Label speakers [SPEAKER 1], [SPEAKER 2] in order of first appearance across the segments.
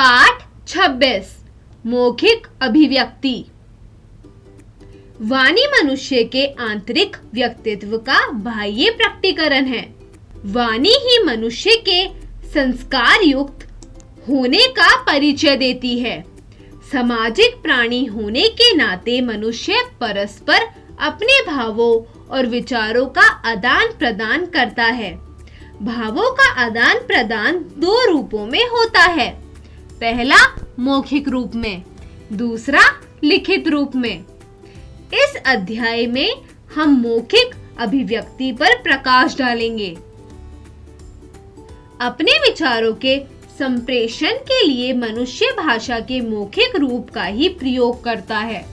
[SPEAKER 1] पाठ 26 मौखिक अभिव्यक्ति। वाणी मनुष्य के आंतरिक व्यक्तित्व का बाह्य प्रकटीकरण है। वाणी ही मनुष्य के संस्कार युक्त होने का परिचय देती है। सामाजिक प्राणी होने के नाते मनुष्य परस्पर अपने भावों और विचारों का आदान प्रदान करता है। भावों का आदान प्रदान दो रूपों में होता है, पहला मौखिक रूप में, दूसरा लिखित रूप में। इस अध्याय में हम मौखिक अभिव्यक्ति पर प्रकाश डालेंगे। अपने विचारों के संप्रेषण के लिए मनुष्य भाषा के मौखिक रूप का ही प्रयोग करता है।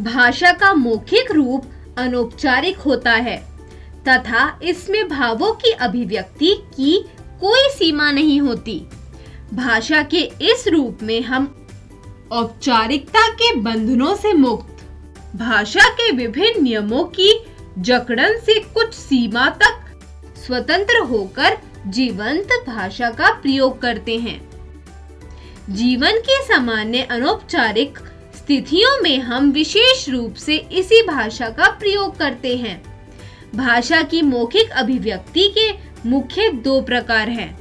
[SPEAKER 1] भाषा का मौखिक रूप अनौपचारिक होता है तथा इसमें भावों की अभिव्यक्ति की कोई सीमा नहीं होती। भाषा के इस रूप में हम औपचारिकता के बंधनों से मुक्त, भाषा के विभिन्न नियमों की जकड़न से कुछ सीमा तक स्वतंत्र होकर जीवंत भाषा का प्रयोग करते हैं। जीवन की सामान्य अनौपचारिक स्थितियों में हम विशेष रूप से इसी भाषा का प्रयोग करते हैं। भाषा की मौखिक अभिव्यक्ति के मुख्य दो प्रकार हैं,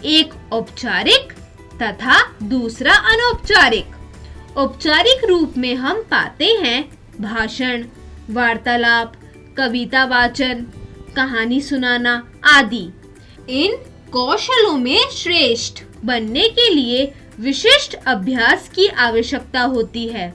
[SPEAKER 1] एक औपचारिक तथा दूसरा अनौपचारिक। औपचारिक रूप में हम पाते हैं भाषण, वार्तालाप, कविता वाचन, कहानी सुनाना आदि। इन कौशलों में श्रेष्ठ बनने के लिए विशिष्ट अभ्यास की आवश्यकता होती है।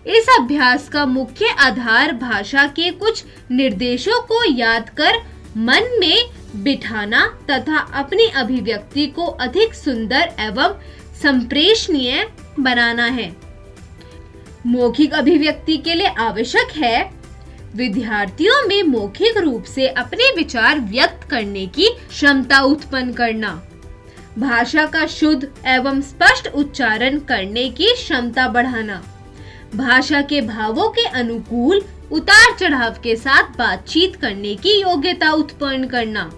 [SPEAKER 1] इस अभ्यास का मुख्य आधार भाषा के कुछ निर्देशों को याद कर मन में बिठाना तथा अपनी अभिव्यक्ति को अधिक सुंदर एवं संप्रेषणीय बनाना है। मौखिक अभिव्यक्ति के लिए आवश्यक है विद्यार्थियों में मौखिक रूप से अपने विचार व्यक्त करने की क्षमता उत्पन्न करना, भाषा का शुद्ध एवं स्पष्ट उच्चारण करने की क्षमता बढ़ाना, भाषा के भावों के अनुकूल उतार चढ़ाव के साथ बातचीत करने की योग्यता उत्पन्न करना,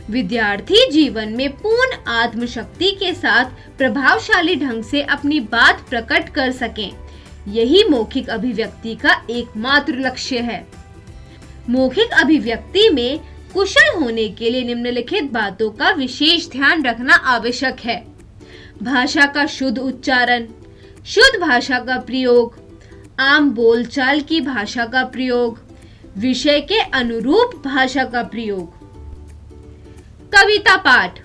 [SPEAKER 1] विद्यार्थी जीवन में पूर्ण आत्मशक्ति के साथ प्रभावशाली ढंग से अपनी बात प्रकट कर सकें। यही मौखिक अभिव्यक्ति का एकमात्र लक्ष्य है। मौखिक अभिव्यक्ति में कुशल होने के लिए निम्नलिखित बातों का विशेष ध्यान रखना आवश्यक है। भाषा का शुद्ध उच्चारण, शुद्ध भाषा का प्रयोग, आम बोलचाल की भाषा का प्रयोग, विषय के अनुरूप भाषा का प्रयोग। कविता पाठ।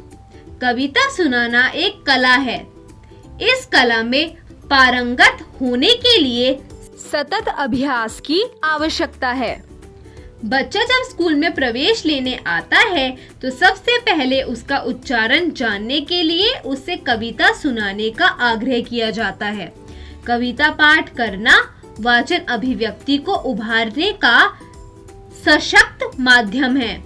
[SPEAKER 1] कविता सुनाना एक कला है। इस कला में पारंगत होने के लिए सतत अभ्यास की आवश्यकता है। बच्चा जब स्कूल में प्रवेश लेने आता है तो सबसे पहले उसका उच्चारण जानने के लिए उससे कविता सुनाने का आग्रह किया जाता है। कविता पाठ करना वाचन अभिव्यक्ति को उभारने का सशक्त माध्यम है।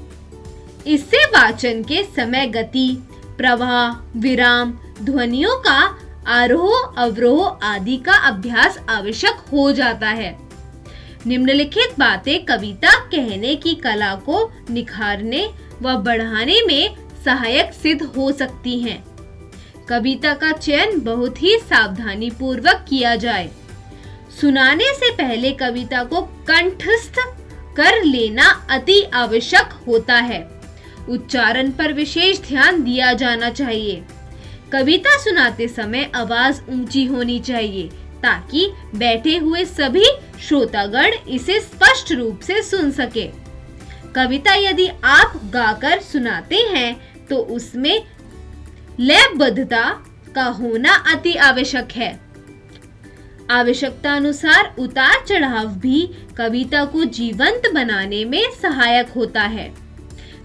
[SPEAKER 1] इससे वाचन के समय गति, प्रवाह, विराम, ध्वनियों का आरोह अवरोह आदि का अभ्यास आवश्यक हो जाता है। निम्नलिखित बातें कविता कहने की कला को निखारने व बढ़ाने में सहायक सिद्ध हो सकती हैं। कविता का चयन बहुत ही सावधानी पूर्वक किया जाए। सुनाने से पहले कविता को कंठस्थ कर लेना अति आवश्यक होता है। उच्चारण पर विशेष ध्यान दिया जाना चाहिए। कविता सुनाते समय आवाज ऊंची होनी चाहिए ताकि बैठे हुए सभी श्रोतागण इसे स्पष्ट रूप से सुन सके। कविता यदि आप गाकर सुनाते हैं तो उसमें लयबद्धता का होना अति आवश्यक है। आवश्यकता अनुसार उतार चढ़ाव भी कविता को जीवंत बनाने में सहायक होता है।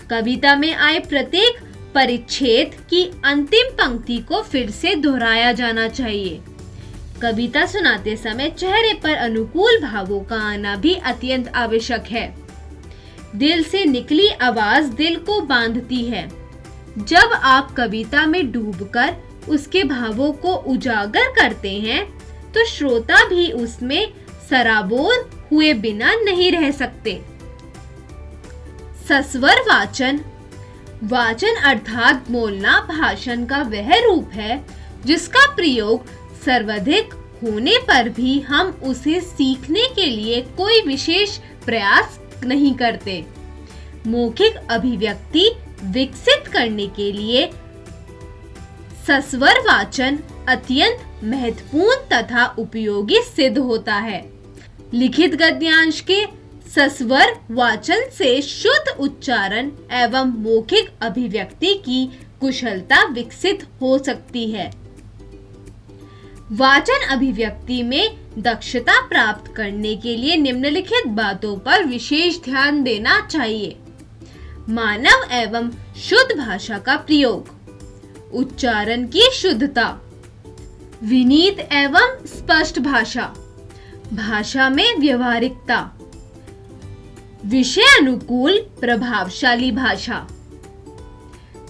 [SPEAKER 1] कविता में आए प्रत्येक परिच्छेद की अंतिम पंक्ति को फिर से दोहराया जाना चाहिए। कविता सुनाते समय चेहरे पर अनुकूल भावों का आना भी अत्यंत आवश्यक है। दिल से निकली आवाज दिल को बांधती है। जब आप कविता में डूबकर उसके भावों को उजागर करते हैं तो श्रोता भी उसमें सराबोर हुए बिना नहीं रह सकते। सस्वर वाचन। वाचन अर्थात बोलना भाषण का वह रूप है जिसका प्रयोग सर्वाधिक होने पर भी हम उसे सीखने के लिए कोई विशेष प्रयास नहीं करते। मौखिक अभिव्यक्ति विकसित करने के लिए सस्वर वाचन अत्यंत महत्वपूर्ण तथा उपयोगी सिद्ध होता है। लिखित गद्यांश के सस्वर वाचन से शुद्ध उच्चारण एवं मौखिक अभिव्यक्ति की कुशलता विकसित हो सकती है। वाचन अभिव्यक्ति में दक्षता प्राप्त करने के लिए निम्नलिखित बातों पर विशेष ध्यान देना चाहिए। मानव एवं शुद्ध भाषा का प्रयोग, उच्चारण की शुद्धता, विनीत एवं स्पष्ट भाषा, भाषा में व्यवहारिकता, विषय अनुकूल प्रभावशाली भाषा,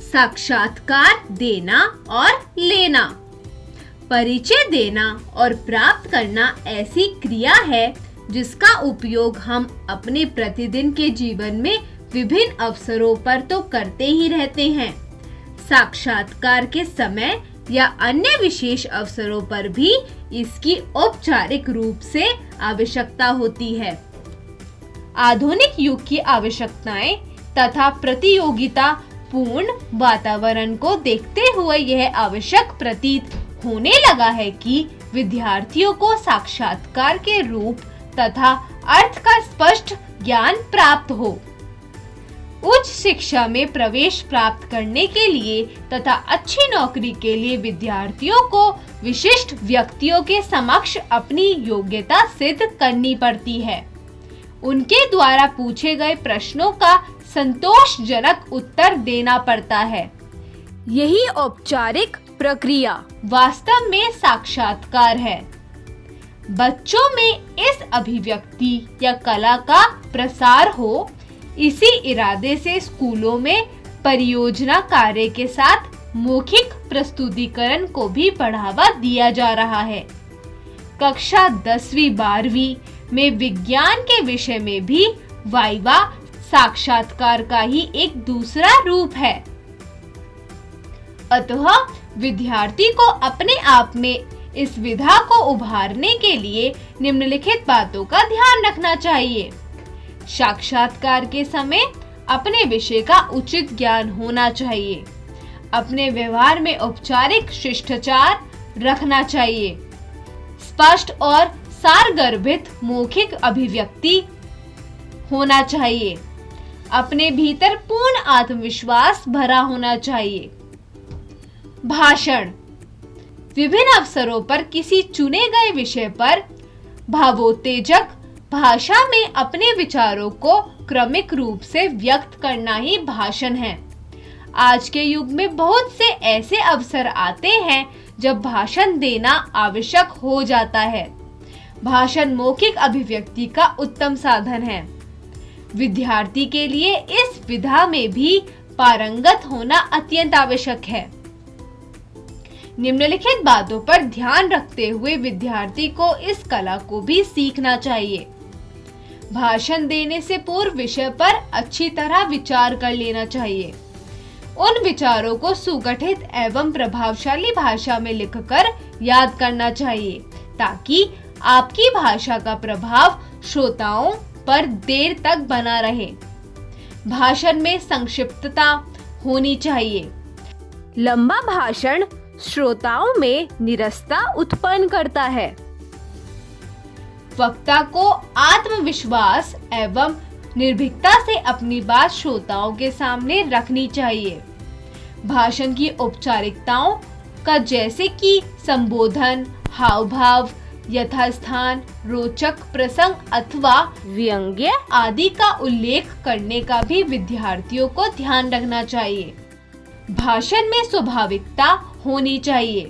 [SPEAKER 1] साक्षात्कार देना और लेना। परिचय देना और प्राप्त करना ऐसी क्रिया है जिसका उपयोग हम अपने प्रतिदिन के जीवन में विभिन्न अवसरों पर तो करते ही रहते हैं। साक्षात्कार के समय या अन्य विशेष अवसरों पर भी इसकी औपचारिक रूप से आवश्यकता होती है। आधुनिक युग की आवश्यकताएं तथा प्रतियोगिता पूर्ण वातावरण को देखते हुए यह आवश्यक प्रतीत होने लगा है कि विद्यार्थियों को साक्षात्कार के रूप तथा अर्थ का स्पष्ट ज्ञान प्राप्त हो। उच्च शिक्षा में प्रवेश प्राप्त करने के लिए तथा अच्छी नौकरी के लिए विद्यार्थियों को विशिष्ट व्यक्तियों के समक्ष अपनी योग्यता सिद्ध करनी पड़ती है। उनके द्वारा पूछे गए प्रश्नों का संतोषजनक उत्तर देना पड़ता है। यही औपचारिक प्रक्रिया वास्तव में साक्षात्कार है। बच्चों में इस अभिव्यक्ति या कला का प्रसार हो, इसी इरादे से स्कूलों में परियोजना कार्य के साथ मौखिक प्रस्तुतिकरण को भी बढ़ावा दिया जा रहा है। कक्षा 10वीं 12वीं में विज्ञान के विषय में भी वाइवा साक्षात्कार का ही एक दूसरा रूप है। अतः विद्यार्थी को अपने आप में इस विधा को उभारने के लिए निम्नलिखित बातों का ध्यान रखना चाहिए। साक्षात्कार के समय अपने विषय का उचित ज्ञान होना चाहिए। अपने व्यवहार में औपचारिक शिष्टाचार रखना चाहिए। स्पष्ट और सारगर्भित मौखिक अभिव्यक्ति होना चाहिए। अपने भीतर पूर्ण आत्मविश्वास भरा होना चाहिए। भाषण विभिन्न अवसरों पर किसी चुने गए विषय पर भावोत्तेजक भाषा में अपने विचारों को क्रमिक रूप से व्यक्त करना ही भाषण है। आज के युग में बहुत से ऐसे अवसर आते हैं जब भाषण देना आवश्यक हो जाता है। भाषण मौखिक अभिव्यक्ति का उत्तम साधन है। विद्यार्थी के लिए इस विधा में भी पारंगत होना अत्यंत आवश्यक है। निम्नलिखित बातों पर ध्यान रखते हुए विद्यार्थी को इस कला को भी सीखना चाहिए। भाषण देने से पूर्व विषय पर अच्छी तरह विचार कर लेना चाहिए। उन विचारों को सुगठित एवं प्रभावशाली भाषा में लिखकर याद करना चाहिए ताकि आपकी भाषा का प्रभाव श्रोताओं पर देर तक बना रहे। भाषण में संक्षिप्तता होनी चाहिए। लंबा भाषण श्रोताओं में निरस्ता उत्पन्न करता है। वक्ता को आत्मविश्वास एवं निर्भीकता से अपनी बात श्रोताओं के सामने रखनी चाहिए। भाषण की औपचारिकताओं का जैसे कि संबोधन, हाव भाव, यथास्थान, रोचक प्रसंग अथवा व्यंग्य आदि का उल्लेख करने का भी विद्यार्थियों को ध्यान रखना चाहिए। भाषण में स्वाभाविकता होनी चाहिए।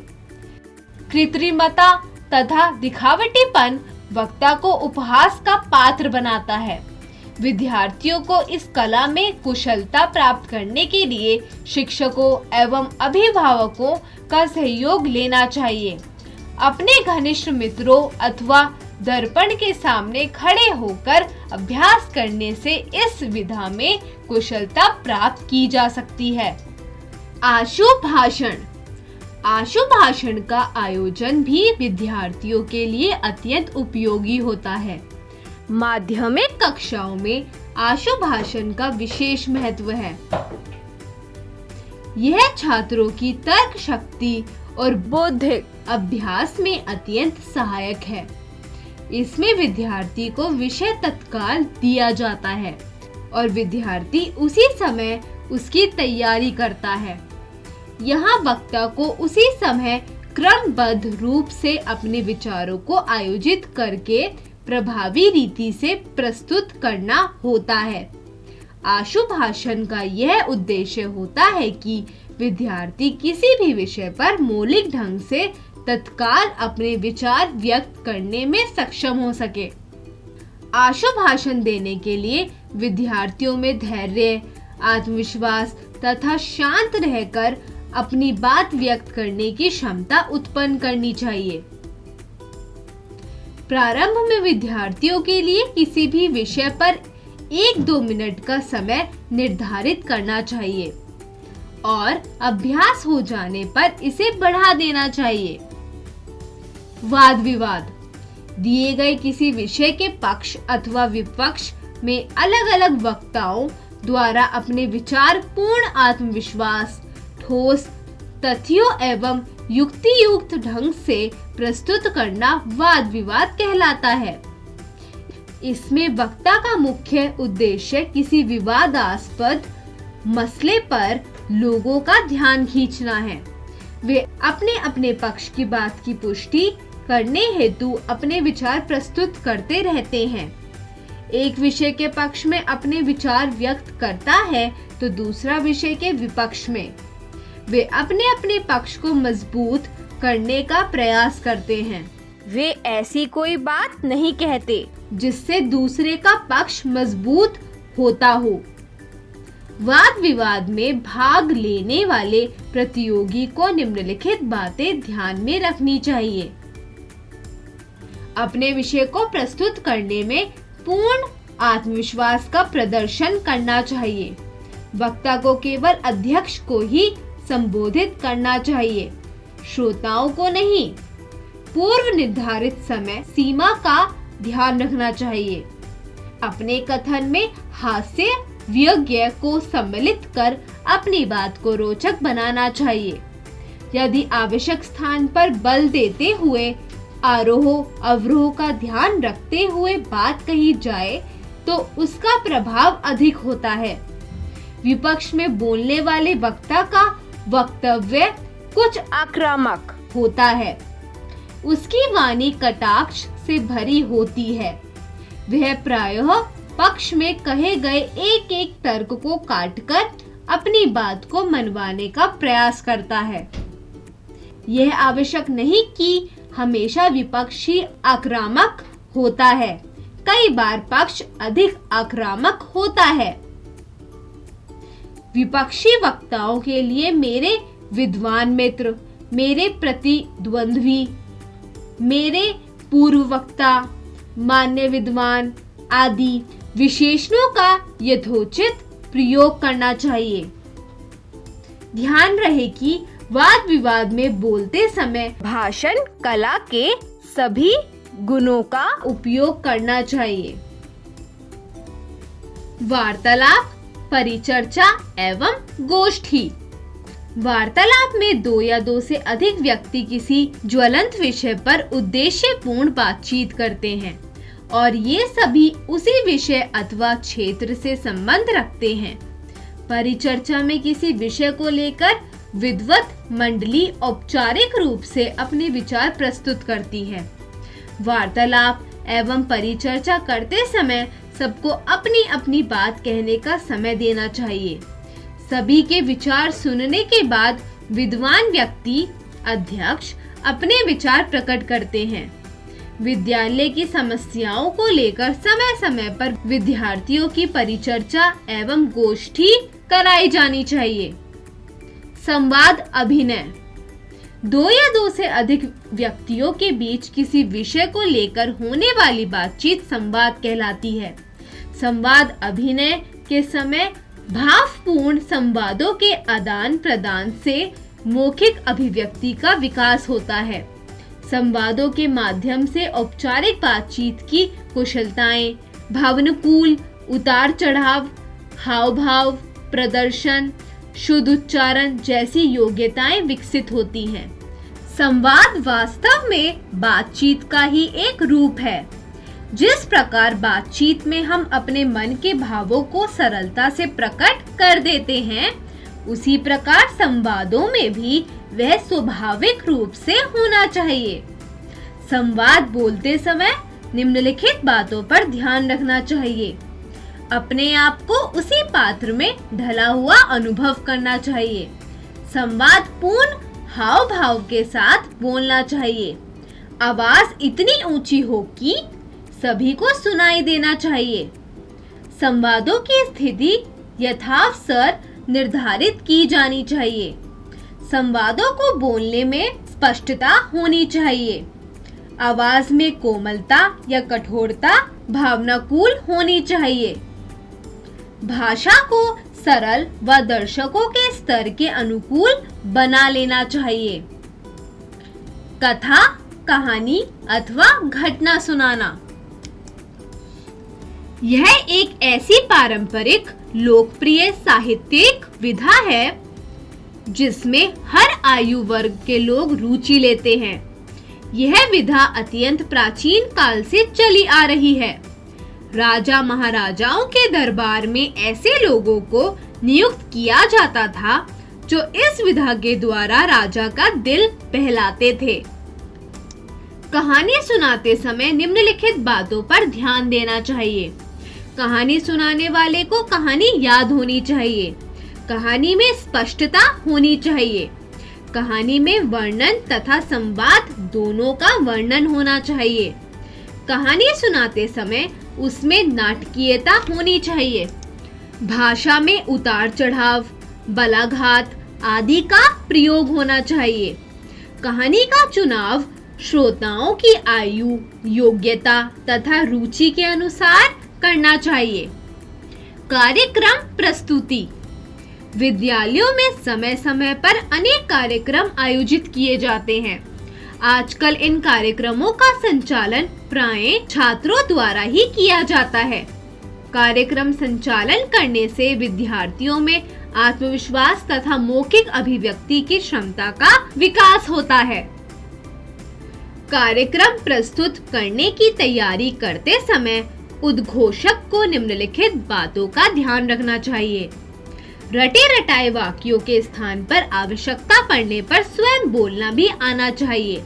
[SPEAKER 1] कृत्रिमता तथा दिखावटीपन वक्ता को उपहास का पात्र बनाता है। विद्यार्थियों को इस कला में कुशलता प्राप्त करने के लिए शिक्षकों एवं अभिभावकों का सहयोग लेना चाहिए। अपने घनिष्ठ मित्रों अथवा दर्पण के सामने खड़े होकर अभ्यास करने से इस विधा में कुशलता प्राप्त की जा सकती है। आशु भाषण आशु भाषण का आयोजन भी विद्यार्थियों के लिए अत्यंत उपयोगी होता है। माध्यमिक कक्षाओं में आशु भाषण का विशेष महत्व है। यह छात्रों की तर्क शक्ति और बौद्धिक अभ्यास में अत्यंत सहायक है। इसमें विद्यार्थी को विषय तत्काल दिया जाता है और विद्यार्थी उसी समय उसकी तैयारी करता है। यहाँ वक्ता को उसी समय क्रमबद्ध रूप से अपने विचारों को आयोजित करके प्रभावी रीति से प्रस्तुत करना होता है। आशु भाषण का यह उद्देश्य होता है कि विद्यार्थी किसी भी विषय पर मौलिक ढंग से तत्काल अपने विचार व्यक्त करने में सक्षम हो सके। आशु भाषण देने के लिए विद्यार्थियों में धैर्य, आत्मविश्वास तथा शांत रहकर अपनी बात व्यक्त करने की क्षमता उत्पन्न करनी चाहिए। प्रारंभ में विद्यार्थियों के लिए किसी भी विषय पर 1-2 मिनट का समय निर्धारित करना चाहिए और अभ्यास हो जाने पर इसे बढ़ा देना चाहिए। वाद विवाद दिए गए किसी विषय के पक्ष अथवा विपक्ष में अलग-अलग वक्ताओं द्वारा अपने विचार पूर्ण आत्मविश्वास, ठोस तथ्यों एवं युक्तियुक्त ढंग से प्रस्तुत करना वाद विवाद कहलाता है। इसमें वक्ता का मुख्य उद्देश्य किसी विवादास्पद मसले पर लोगों का ध्यान खींचना है। वे अपने अपने पक्ष की बात की पुष्टि करने हेतु अपने विचार प्रस्तुत करते रहते हैं। एक विषय के पक्ष में अपने विचार व्यक्त करता है तो दूसरा विषय के विपक्ष में वे अपने अपने पक्ष को मजबूत करने का प्रयास करते हैं। वे ऐसी कोई बात नहीं कहते जिससे दूसरे का पक्ष मजबूत होता हो। वाद विवाद में भाग लेने वाले प्रतियोगी को निम्नलिखित बातें ध्यान में रखनी चाहिए। अपने विषय को प्रस्तुत करने में पूर्ण आत्मविश्वास का प्रदर्शन करना चाहिए। वक्ता को केवल अध्यक्ष को ही संबोधित करना चाहिए, श्रोताओं को नहीं। पूर्व निर्धारित समय सीमा का ध्यान रखना चाहिए। अपने कथन में हास्य व्यंग्य को सम्मिलित कर अपनी बात को रोचक बनाना चाहिए। यदि आवश्यक स्थान पर बल देते हुए आरोह अवरोह का ध्यान रखते हुए बात कही जाए तो उसका प्रभाव अधिक होता है। विपक्ष में बोलने वाले वक्ता का वक्तव्य कुछ आक्रामक होता है। उसकी वाणी कटाक्ष से भरी होती है। वह प्रायः पक्ष में कहे गए एक एक तर्क को काटकर अपनी बात को मनवाने का प्रयास करता है। यह आवश्यक नहीं कि हमेशा विपक्ष ही आक्रामक होता है। कई बार पक्ष अधिक आक्रामक होता है। विपक्षी वक्ताओं के लिए मेरे विद्वान मित्र, मेरे प्रतिद्वंद्वी, मेरे पूर्व वक्ता, मान्य विद्वान आदि विशेषणों का यथोचित प्रयोग करना चाहिए। ध्यान रहे कि वाद विवाद में बोलते समय भाषण कला के सभी गुणों का उपयोग करना चाहिए। वार्तालाप, परिचर्चा एवं गोष्ठी। वार्तालाप में 2 या 2 से अधिक व्यक्ति किसी ज्वलंत विषय पर उद्देश्यपूर्ण बातचीत करते हैं और ये सभी उसी विषय अथवा क्षेत्र से संबंध रखते हैं। परिचर्चा में किसी विषय को लेकर विद्वत मंडली औपचारिक रूप से अपने विचार प्रस्तुत करती है। वार्तालाप एवं परिचर्चा करते समय सबको अपनी अपनी बात कहने का समय देना चाहिए। सभी के विचार सुनने के बाद विद्वान व्यक्ति अध्यक्ष अपने विचार प्रकट करते हैं। विद्यालय की समस्याओं को लेकर समय समय पर विद्यार्थियों की परिचर्चा एवं गोष्ठी कराई जानी चाहिए। संवाद अभिनय। 2 या 2 से अधिक व्यक्तियों के बीच किसी विषय को लेकर होने वाली बातचीत संवाद कहलाती है। संवाद अभिनय के समय भावपूर्ण संवादों के आदान प्रदान से मौखिक अभिव्यक्ति का विकास होता है। संवादों के माध्यम से औपचारिक बातचीत की कुशलताएं, भावनाकुल उतार चढ़ाव, हाव भाव, प्रदर्शन, शुद्ध उच्चारण जैसी योग्यताएं विकसित होती हैं। संवाद वास्तव में बातचीत का ही एक रूप है। जिस प्रकार बातचीत में हम अपने मन के भावों को सरलता से प्रकट कर देते हैं, उसी प्रकार संवादों में भी वह स्वाभाविक रूप से होना चाहिए। संवाद बोलते समय निम्नलिखित बातों पर ध्यान रखना चाहिए। अपने आप को उसी पात्र में ढला हुआ अनुभव करना चाहिए। संवाद पूर्ण हाव भाव के साथ बोलना चाहिए। आवाज इतनी ऊंची हो कि सभी को सुनाई देना चाहिए। संवादों की स्थिति यथावसर निर्धारित की जानी चाहिए। संवादों को बोलने में स्पष्टता होनी चाहिए। आवाज में कोमलता या कठोरता भावनाकुल होनी चाहिए। भाषा को सरल व दर्शकों के स्तर के अनुकूल बना लेना चाहिए। कथा, कहानी अथवा घटना सुनाना यह एक ऐसी पारंपरिक लोकप्रिय साहित्यिक विधा है जिसमें हर आयु वर्ग के लोग रुचि लेते हैं। यह विधा अत्यंत प्राचीन काल से चली आ रही है। राजा महाराजाओं के दरबार में ऐसे लोगों को नियुक्त किया जाता था जो इस विधा के द्वारा राजा का दिल बहलाते थे। कहानी सुनाते समय निम्नलिखित बातों पर ध्यान देना चाहिए। कहानी सुनाने वाले को कहानी याद होनी चाहिए। कहानी में स्पष्टता होनी चाहिए। कहानी में वर्णन तथा संवाद दोनों का वर्णन होना चाहिए। कहानी सुनाते समय उसमें नाटकीयता होनी चाहिए। भाषा में उतार चढ़ाव, बलाघात आदि का प्रयोग होना चाहिए। कहानी का चुनाव श्रोताओं की आयु, योग्यता तथा रुचि के अनुसार करना चाहिए। कार्यक्रम प्रस्तुति विद्यालयों में समय समय पर अनेक कार्यक्रम आयोजित किए जाते हैं। आजकल इन कार्यक्रमों का संचालन प्रायः छात्रों द्वारा ही किया जाता है। कार्यक्रम संचालन करने से विद्यार्थियों में आत्मविश्वास तथा मौखिक अभिव्यक्ति की क्षमता का विकास होता है। कार्यक्रम प्रस्तुत करने की तैयारी करते समय उद्घोषक को निम्नलिखित बातों का ध्यान रखना चाहिए। रटे रटाए वाक्यों के स्थान पर आवश्यकता पड़ने पर स्वयं बोलना भी आना चाहिए।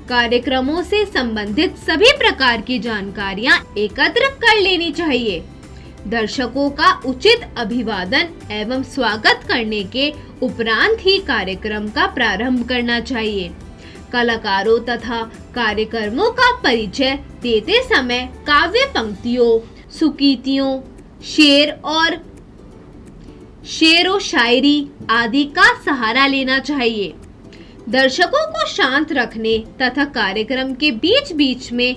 [SPEAKER 1] कार्यक्रमों से संबंधित सभी प्रकार की जानकारियां एकत्र कर लेनी चाहिए। दर्शकों का उचित अभिवादन एवं स्वागत करने के उपरांत ही कार्यक्रम का प्रारंभ करना चाहिए। कलाकारों तथा कार्यक्रमों का परिचय देते समय काव्य पंक्तियों, सुकीर्तियों, शेर और शायरी आदि का सहारा लेना चाहिए। दर्शकों को शांत रखने तथा कार्यक्रम के बीच बीच में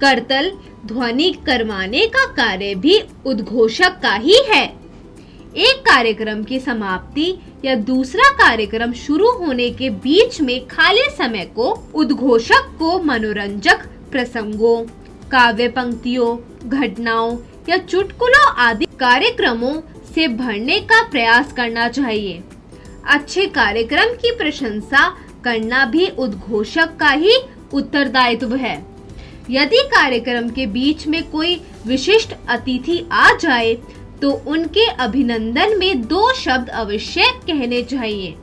[SPEAKER 1] करतल ध्वनि करवाने का कार्य भी उद्घोषक का ही है। एक कार्यक्रम की समाप्ति या दूसरा कार्यक्रम शुरू होने के बीच में खाली समय को उद्घोषक को मनोरंजक प्रसंगों, काव्य पंक्तियों, घटनाओं या चुटकुलों आदि कार्यक्रमों से भरने का प्रयास करना चाहिए। अच्छे कार्यक्रम की प्रशंसा करना भी उद्घोषक का ही उत्तरदायित्व है। यदि कार्यक्रम के बीच में कोई विशिष्ट अतिथि आ जाए तो उनके अभिनंदन में 2 शब्द अवश्य कहने चाहिए।